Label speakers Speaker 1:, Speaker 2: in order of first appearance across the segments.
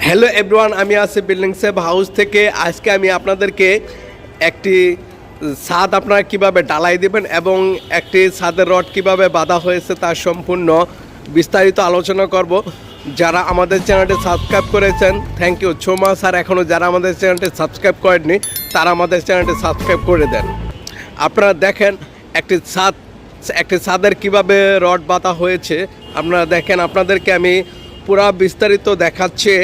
Speaker 1: Hello everyone, আমি আছি building save house থেকে। আজকে আমি আপনাদেরকে একটি ছাদ আপনারা কিভাবে ঢালাই দেবেন এবং একটি ছাদের রড কিভাবে বাঁধা হয়েছে তার সম্পূর্ণ বিস্তারিত আলোচনা করব। যারা আমাদের চ্যানেলটি সাবস্ক্রাইব করেছেন থ্যাংক ইউ সো মাচ। আর এখনও যারা আমাদের চ্যানেলটি সাবস্ক্রাইব করেননি তারা আমাদের চ্যানেলটি সাবস্ক্রাইব করে দেন। আপনারা দেখেন একটি ছাদের কিভাবে রড বাঁধা হয়েছে। আপনারা দেখেন, আপনাদেরকে আমি পুরা বিস্তারিত দেখাচ্ছি।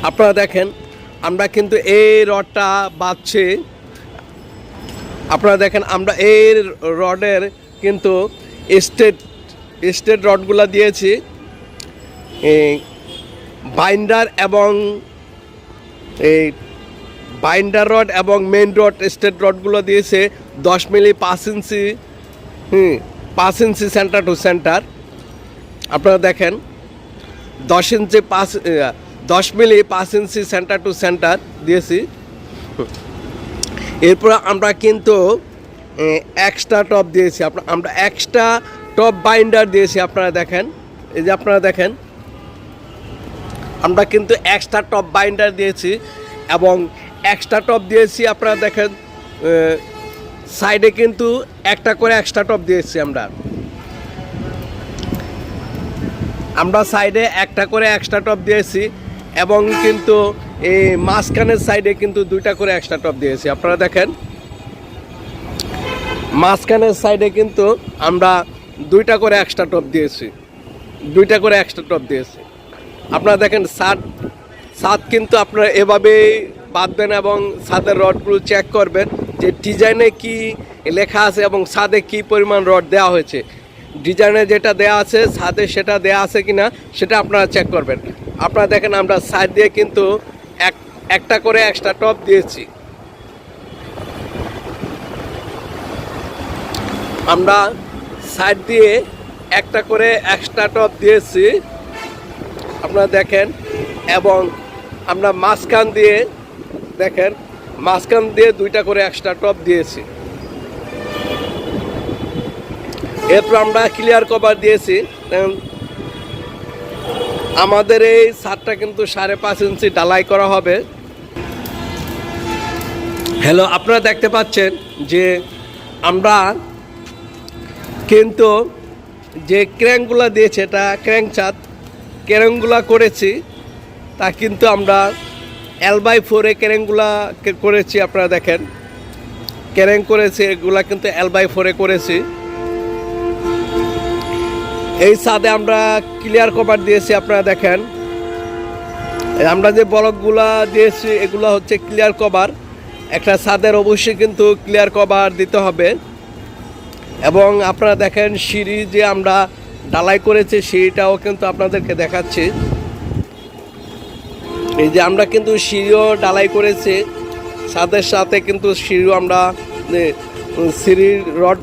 Speaker 1: আপনারা দেখেন, আমরা কিন্তু এই রডটা বাঁধছি। আপনারা দেখেন, আমরা এই রডের কিন্তু স্টেট রডগুলো দিয়েছি, বাইন্ডার এবং এই বাইন্ডার রড এবং মেইন রড স্টেট রডগুলো দিয়েছে 10 মিলি 5 ইঞ্চি 5 ইঞ্চি সেন্টার টু সেন্টার। আপনারা দেখেন 10 মিলি 5 ইঞ্চি সেন্টার টু সেন্টার দিয়েছি। এরপর আমরা কিন্তু এক্সট্রা টপ দিয়েছি, আমরা এক্সট্রা টপ বাইন্ডার দিয়েছি। আপনারা দেখেন, এই যে আপনারা দেখেন, আমরা কিন্তু এক্সট্রা টপ বাইন্ডার দিয়েছি এবং এক্সট্রা টপ দিয়েছি। আপনারা দেখেন সাইডে কিন্তু একটা করে এক্সট্রা টপ দিয়েছি। আমরা সাইডে একটা করে এক্সট্রা টপ দিয়েছি এবং কিন্তু এই মাঝখানের সাইডে কিন্তু 2টা করে এক্সট্রা টপ দিয়েছি। আপনারা দেখেন, মাঝখানের সাইডে কিন্তু আমরা 2টা করে এক্সট্রা টপ দিয়েছি। আপনারা দেখেন, ছাদ কিন্তু আপনারা এভাবেই বাঁধবেন এবং ছাদের রডগুলো চেক করবেন যে ডিজাইনে কি লেখা আছে এবং ছাদে কি পরিমাণ রড দেওয়া হয়েছে। ডিজাইনে যেটা দেওয়া আছে ছাদে সেটা দেওয়া আছে কিনা সেটা আপনারা চেক করবেন। আপনারা দেখেন, আমরা সাইড দিয়ে কিন্তু একটা করে এক্সট্রা টপ দিয়েছি। আমরা সাইড দিয়ে একটা করে এক্সট্রা টপ দিয়েছি, আপনারা দেখেন। এবং আমরা মাঝখান দিয়ে দেখেন, মাঝখান দিয়ে 2টা করে এক্সট্রা টপ দিয়েছি। এরপর আমরা ক্লিয়ার কভার দিয়েছি। আমাদের এই ছাদটা কিন্তু 5.5 ইঞ্চি ঢালাই করা হবে। হ্যালো, আপনারা দেখতে পাচ্ছেন যে আমরা কিন্তু যে ক্র্যাঙ্কগুলো দিয়েছে, এটা ক্র্যাঙ্কগুলা করেছি, তা কিন্তু আমরা L/4 ক্র্যাঙ্কগুলা করেছি। আপনারা দেখেন, ক্র্যাঙ্ক করেছি, এগুলা কিন্তু L/4 করেছি। এই ছাদে আমরা ক্লিয়ার কভার দিয়েছি। আপনারা দেখেন, আমরা যে ব্লকগুলা দিয়েছি এগুলো হচ্ছে ক্লিয়ার কভার। একটা ছাদের অবশ্যই কিন্তু ক্লিয়ার কভার দিতে হবে। এবং আপনারা দেখেন, সিঁড়ি যে আমরা ঢালাই করেছি সিঁড়িটাও কিন্তু আপনাদেরকে দেখাচ্ছি। এই যে আমরা কিন্তু সিঁড়িও ঢালাই করেছি, ছাদের সাথে কিন্তু সিঁড়িও আমরা সিঁড়ির রড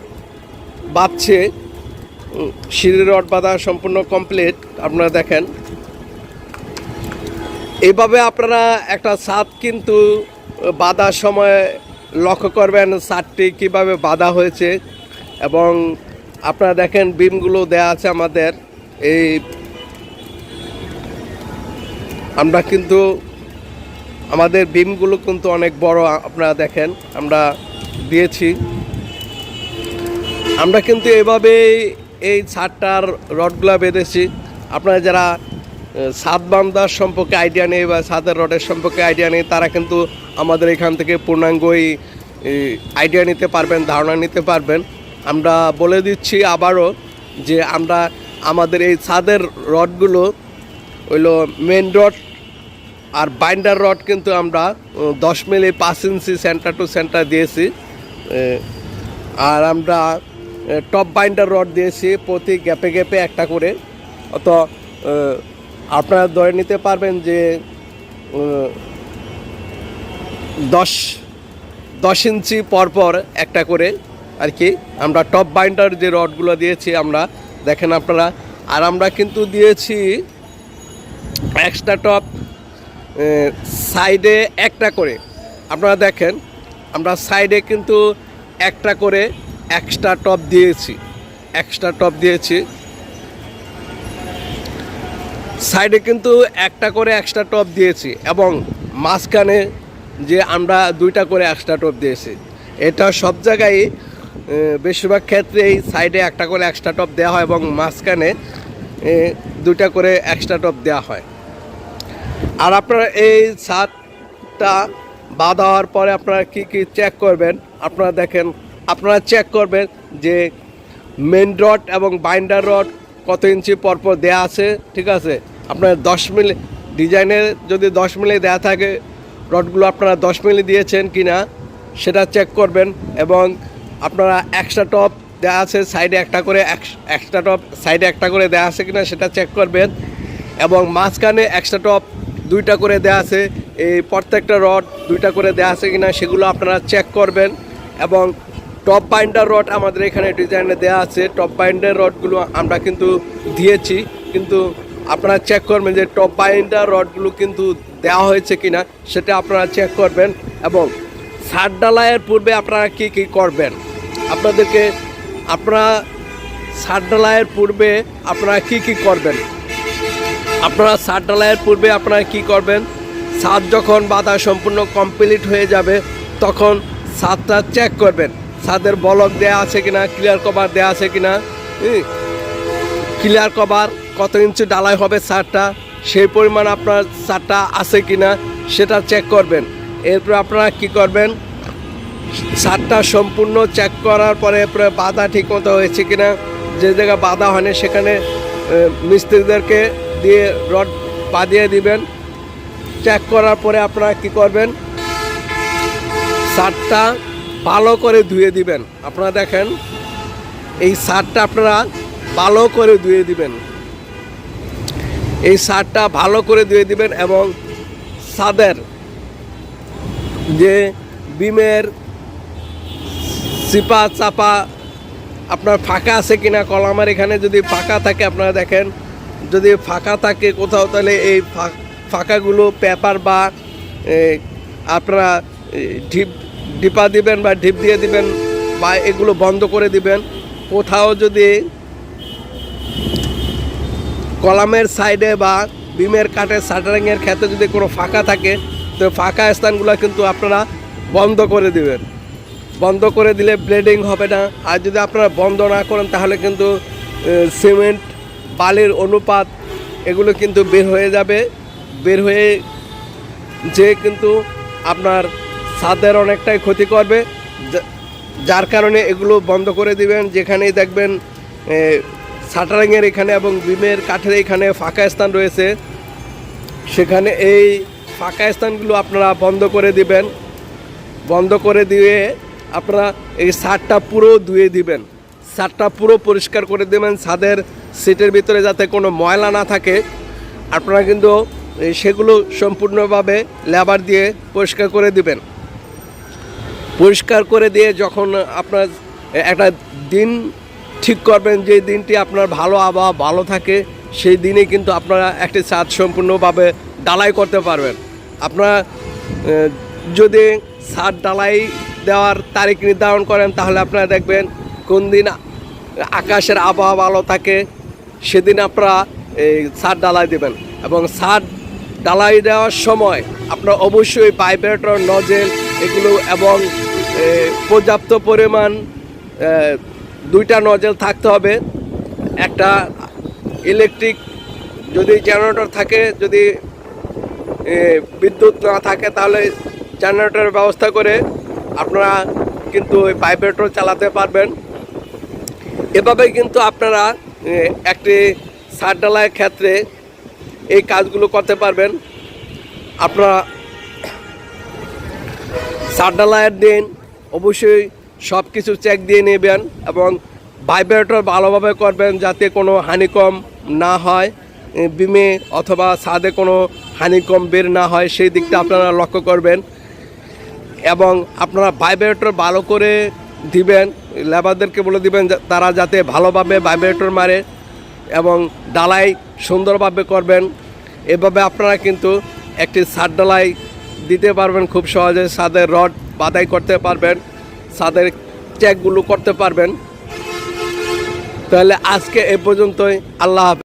Speaker 1: বাঁধছে। সিঁড়ির রড বাঁধা সম্পূর্ণ কমপ্লিট। আপনারা দেখেন, এইভাবে আপনারা একটা ছাদ কিন্তু বাঁধার সময় লক্ষ্য করবেন ছাদটি কীভাবে বাঁধা হয়েছে। এবং আপনারা দেখেন, বিমগুলো দেয়া আছে আমাদের। এই আমরা কিন্তু আমাদের বিমগুলো কিন্তু অনেক বড়, আপনারা দেখেন আমরা দিয়েছি। আমরা কিন্তু এভাবেই এই ছাদটার রডগুলো বেঁধেছি। আপনারা যারা ছাদ বান্ধার সম্পর্কে আইডিয়া নেই বা ছাদের রডের সম্পর্কে আইডিয়া নেই, তারা কিন্তু আমাদের এখান থেকে পূর্ণাঙ্গই আইডিয়া নিতে পারবেন, ধারণা নিতে পারবেন। আমরা বলে দিচ্ছি আবারও যে আমরা আমাদের এই ছাদের রডগুলো হইল মেন রড আর বাইন্ডার রড কিন্তু আমরা 10 মিলি 5 ইঞ্চি সেন্টার টু সেন্টার দিয়েছি। আর আমরা টপ বাইন্ডার রড দিয়েছি প্রতি গ্যাপে গ্যাপে একটা করে। অত আপনারা ধরে নিতে পারবেন যে 10 ইঞ্চি পরপর একটা করে আর কি আমরা টপ বাইন্ডার যে রডগুলো দিয়েছি। আমরা দেখেন আপনারা, আর আমরা কিন্তু দিয়েছি এক্সট্রা টপ সাইডে একটা করে আপনারা দেখেন আমরা সাইডে কিন্তু একটা করে এক্সট্রা টপ দিয়েছি সাইডে কিন্তু একটা করে এক্সট্রা টপ দিয়েছি এবং মাঝখানে যে আমরা দুইটা করে এক্সট্রা টপ দিয়েছি। এটা সব জায়গায় বেশিরভাগ ক্ষেত্রেই সাইডে একটা করে এক্সট্রা টপ দেওয়া হয় এবং মাঝখানে দুইটা করে এক্সট্রা টপ দেওয়া হয়। আর আপনারা এই ছাদটা বাঁধা হওয়ার পরে আপনারা কি চেক করবেন, আপনারা দেখেন, আপনারা চেক করবেন যে মেন রড এবং বাইন্ডার রড কত ইঞ্চি পরপর দেয়া আছে। ঠিক আছে, আপনার 10 মিলি ডিজাইনের যদি 10 মিলি দেয়া থাকে রডগুলো আপনারা 10 মিলি দিয়েছেন কিনা সেটা চেক করবেন। এবং আপনারা এক্সট্রা টপ দেওয়া আছে সাইডে একটা করে, এক্সট্রা টপ সাইডে একটা করে দেওয়া আছে কিনা সেটা চেক করবেন। এবং মাঝখানে এক্সট্রা টপ দুইটা করে দেওয়া আছে, এই প্রত্যেকটা রড দুইটা করে দেওয়া আছে কিনা সেগুলো আপনারা চেক করবেন। এবং টপ বাইন্ডার রড আমাদের এখানে ডিজাইনে দেওয়া আছে, টপ বাইন্ডার রডগুলো আমরা কিন্তু দিয়েছি, কিন্তু আপনারা চেক করবেন যে টপ বাইন্ডার রডগুলো কিন্তু দেওয়া হয়েছে কিনা সেটা আপনারা চেক করবেন। এবং ছাদ ঢালাইয়ের পূর্বে আপনারা কি করবেন, আপনারা ছাদ ঢালাইয়ের পূর্বে আপনারা কি করবেন, আপনারা ছাদ ঢালাইয়ের পূর্বে আপনারা কি করবেন, ছাদ যখন বাঁধা সম্পূর্ণ কমপ্লিট হয়ে যাবে তখন ছাদটা চেক করবেন, ছাদের ব্লক দেওয়া আছে কিনা, ক্লিয়ার কভার দেওয়া আছে কিনা, ক্লিয়ার কভার কত ইঞ্চি ঢালাই হবে ছাদটা সেই পরিমাণ আপনার ছাদটা আছে কিনা সেটা চেক করবেন। এরপর আপনারা কি করবেন, ছাদটা সম্পূর্ণ চেক করার পরে বাঁধা ঠিক মতো হয়েছে কিনা, যে জায়গায় বাঁধা হয়নি সেখানে মিস্ত্রিদেরকে দিয়ে রড বাঁধিয়ে দিবেন। চেক করার পরে আপনারা কি করবেন, ছাদটা ভালো করে ধুয়ে দিবেন। আপনারা দেখেন এই ছাদটা আপনারা ভালো করে ধুয়ে দিবেন, এই ছাদটা ভালো করে ধুয়ে দিবেন। এবং ছাদের যে বিমের চিপা চাপা আপনার ফাঁকা আছে কিনা, কলামের এখানে যদি ফাঁকা থাকে আপনারা দেখেন, যদি ফাঁকা থাকে কোথাও তাহলে এই ফাঁকাগুলো পেপার বা আপনারা ডিপা দিবেন বা ঢিপ দিয়ে দিবেন বা এগুলো বন্ধ করে দিবেন। কোথাও যদি কলামের সাইডে বা বিমের কাঠের শাটারিংয়ের ক্ষেত্রে যদি কোনো ফাঁকা থাকে তো ফাঁকা স্থানগুলো কিন্তু আপনারা বন্ধ করে দিবেন। বন্ধ করে দিলে ব্লেডিং হবে না। আর যদি আপনারা বন্ধ না করেন তাহলে কিন্তু সিমেন্ট বালির অনুপাত এগুলো কিন্তু বের হয়ে যাবে, বের হয়ে যে কিন্তু আপনার ছাদের অনেকটাই ক্ষতি করবে। যার কারণে এগুলো বন্ধ করে দিবেন। যেখানেই দেখবেন শাটারিংয়ের এখানে এবং বিমের কাঠের এখানে ফাঁকা স্থান রয়েছে সেখানে এই ফাঁকা স্থানগুলো আপনারা বন্ধ করে দিবেন। বন্ধ করে দিয়ে আপনারা এই ছাদটা পুরো ধুয়ে দিবেন, ছাদটা পুরো পরিষ্কার করে দেবেন। ছাদের সিটের ভিতরে যাতে কোনো ময়লা না থাকে আপনারা কিন্তু সেগুলো সম্পূর্ণভাবে লেবার দিয়ে পরিষ্কার করে দিবেন। পরিষ্কার করে দিয়ে যখন আপনার একটা দিন ঠিক করবেন, যে দিনটি আপনার ভালো আবহাওয়া ভালো থাকে সেই দিনে কিন্তু আপনারা একটি ছাদ সম্পূর্ণভাবে ঢালাই করতে পারবেন। আপনারা যদি ছাদ ঢালাই দেওয়ার তারিখ নির্ধারণ করেন তাহলে আপনারা দেখবেন কোন দিন আকাশের আবহাওয়া ভালো থাকে সেদিন আপনারা এই ছাদ ঢালাই দেবেন। এবং ছাদ ঢালাই দেওয়ার সময় আপনারা অবশ্যই ভাইব্রেটর নজেল এগুলো এবং পর্যাপ্ত পরিমাণ দুইটা নজেল থাকতে হবে। একটা ইলেকট্রিক যদি জেনারেটর থাকে, যদি বিদ্যুৎ না থাকে তাহলে জেনারেটরের ব্যবস্থা করে আপনারা কিন্তু ওই ভাইব্রেটর চালাতে পারবেন। এভাবেই কিন্তু আপনারা একটি ছাদ ঢালাইয়ের ক্ষেত্রে এই কাজগুলো করতে পারবেন। আপনারা ছাদ ঢালাইয়ের দিন অবশ্যই সব কিছু চেক দিয়ে নেবেন এবং ভাইব্রেটর ভালোভাবে করবেন যাতে কোনো হানিকম না হয়, বিমে অথবা ছাদে কোনো হানিকম বের না হয় সেই দিকটা আপনারা লক্ষ্য করবেন। এবং আপনারা ভাইব্রেটর ভালো করে দিবেন, লেবারদেরকে বলে দিবেন তারা যাতে ভালোভাবে ভাইব্রেটর মারে এবং ঢালাই সুন্দরভাবে করবেন। এভাবে আপনারা কিন্তু একটি ছাদ ঢালাই দিতে পারবেন, খুব সহজে ছাদের রড বাধাই করতে পারবেন, ছাদের চেকগুলো করতে পারবেন। তাহলে আজকে এ পর্যন্তই, আল্লাহ হাফেজ।